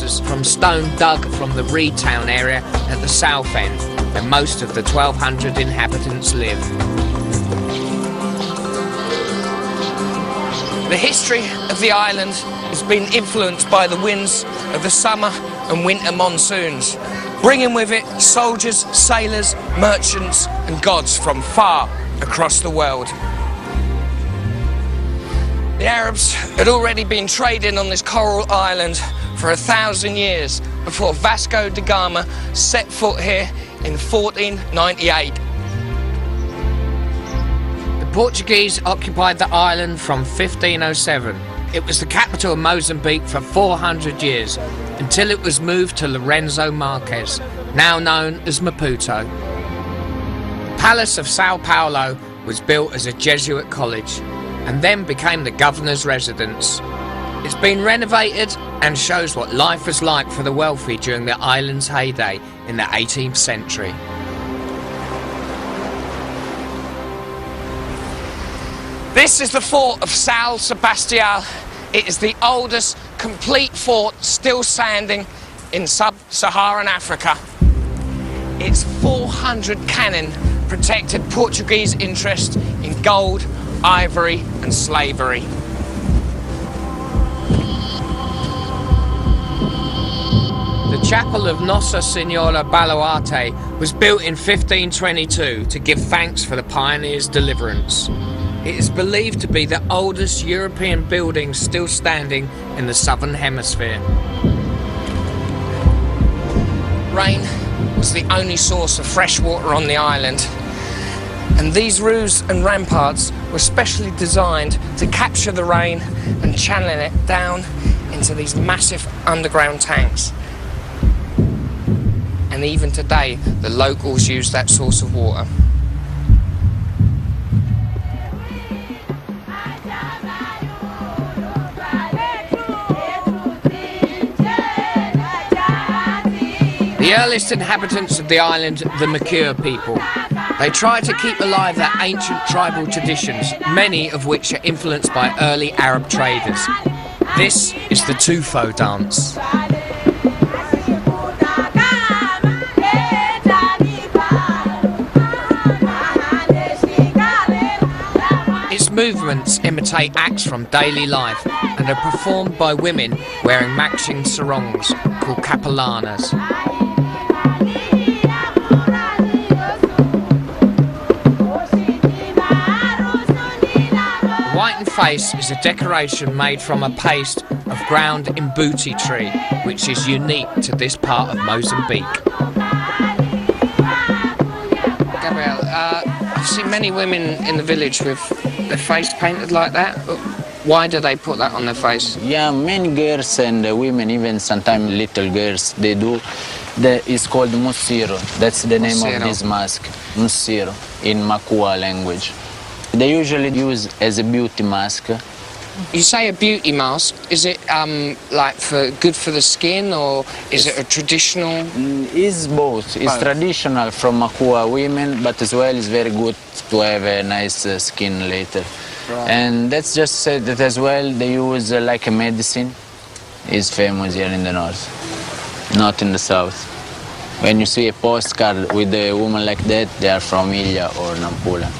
houses from stone dug from the Reed Town area at the south end, where most of the 1,200 inhabitants live. The history of the island has been influenced by the winds of the summer and winter monsoons, bringing with it soldiers, sailors, merchants and gods from far across the world. The Arabs had already been trading on this coral island for 1,000 years before Vasco da Gama set foot here in 1498. The Portuguese occupied the island from 1507. It was the capital of Mozambique for 400 years, until it was moved to Lourenço Marques, now known as Maputo. The Palace of Sao Paulo was built as a Jesuit college, and then became the governor's residence. It's been renovated and shows what life was like for the wealthy during the island's heyday in the 18th century. This is the fort of São Sebastião. It is the oldest complete fort still standing in sub-Saharan Africa. Its 400 cannon protected Portuguese interest in gold, ivory and slavery. The chapel of Nossa Senhora Baluarte was built in 1522 to give thanks for the pioneers' deliverance. It is believed to be the oldest European building still standing in the southern hemisphere. Rain was the only source of fresh water on the island, and these roofs and ramparts were specially designed to capture the rain and channel it down into these massive underground tanks. And even today, the locals use that source of water. The earliest inhabitants of the island, the Makua people. They try to keep alive their ancient tribal traditions, many of which are influenced by early Arab traders. This is the Tufo dance. Its movements imitate acts from daily life and are performed by women wearing matching sarongs called capelanas. The whitened face is a decoration made from a paste of ground imbuti tree, which is unique to this part of Mozambique. Gabriel, I've seen many women in the village with their face painted like that. Why do they put that on their face? Yeah, many girls and women, even sometimes little girls, they do. It's called musiro. That's the name of this mask, musiro, in Makua language. They usually use as a beauty mask. You say a beauty mask. Is it like good for the skin, or is it a traditional? It's both. It's traditional from Makua women, but as well it's very good to have a nice skin later. Right. And that's just said that as well they use like a medicine. It's famous here in the north, not in the south. When you see a postcard with a woman like that, they are from Ilha or Nampula.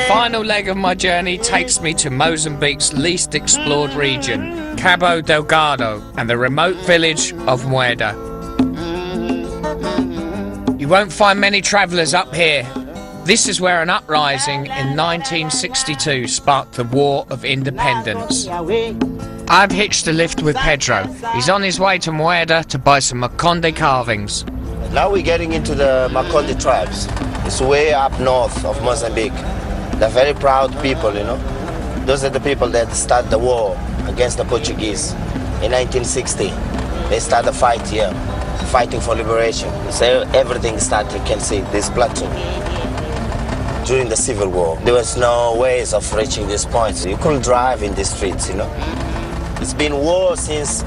Final leg of my journey takes me to Mozambique's least explored region, Cabo Delgado, and the remote village of Mueda. You won't find many travellers up here. This is where an uprising in 1962 sparked the War of Independence. I've hitched a lift with Pedro. He's on his way to Mueda to buy some Makonde carvings. Now we're getting into the Makonde tribes. It's way up north of Mozambique. They're very proud people, you know. Those are the people that started the war against the Portuguese in 1960. They started a fight here, fighting for liberation. So everything started, you can see, this platoon. During the Civil War, there was no ways of reaching these points. You couldn't drive in the streets, you know. It's been war since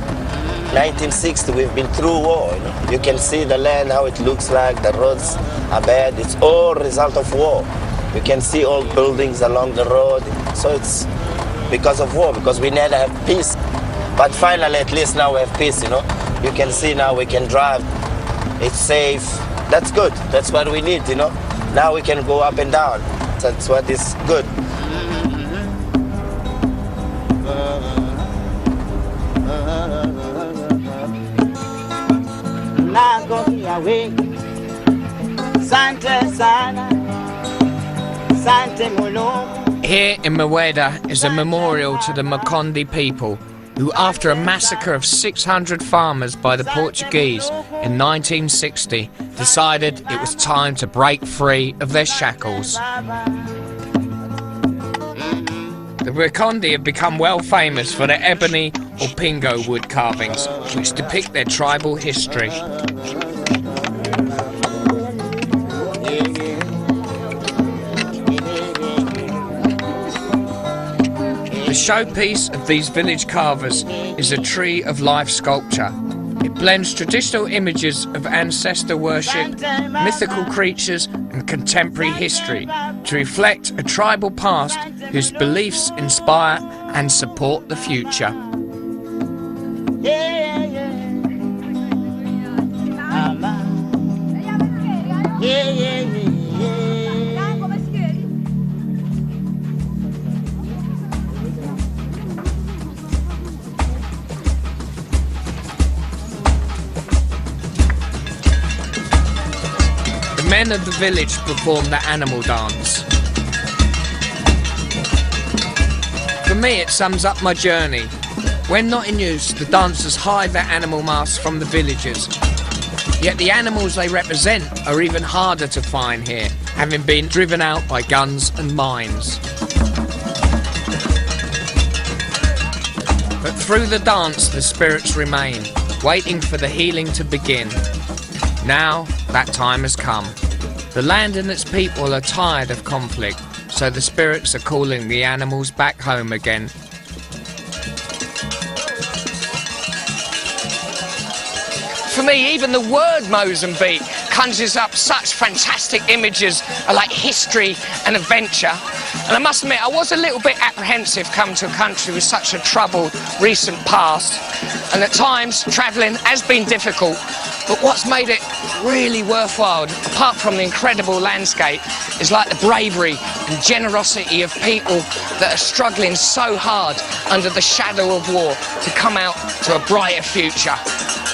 1960. We've been through war, you know. You can see the land, how it looks like, the roads are bad. It's all a result of war. You can see old buildings along the road. So it's because of war, because we never have peace. But finally, at least now we have peace, you know. You can see now we can drive. It's safe. That's good. That's what we need, you know. Now we can go up and down. That's what is good. Here in Mweda is a memorial to the Makonde people, who after a massacre of 600 farmers by the Portuguese in 1960 decided it was time to break free of their shackles. The Makonde have become well famous for their ebony or pingo wood carvings, which depict their tribal history. The showpiece of these village carvers is a tree of life sculpture. It blends traditional images of ancestor worship, mythical creatures and contemporary history to reflect a tribal past whose beliefs inspire and support the future. The men of the village perform the animal dance. For me, it sums up my journey. When not in use, the dancers hide their animal masks from the villagers. Yet the animals they represent are even harder to find here, having been driven out by guns and mines. But through the dance, the spirits remain, waiting for the healing to begin. Now, that time has come. The land and its people are tired of conflict, so the spirits are calling the animals back home again. For me, even the word Mozambique conjures up such fantastic images of like history and adventure. And I must admit, I was a little bit apprehensive coming to a country with such a troubled recent past. And at times, travelling has been difficult. But what's made it really worthwhile, apart from the incredible landscape, is like the bravery and generosity of people that are struggling so hard under the shadow of war to come out to a brighter future.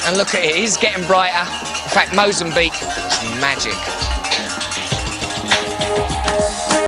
And look at it, it's getting brighter. In fact, Mozambique is magic.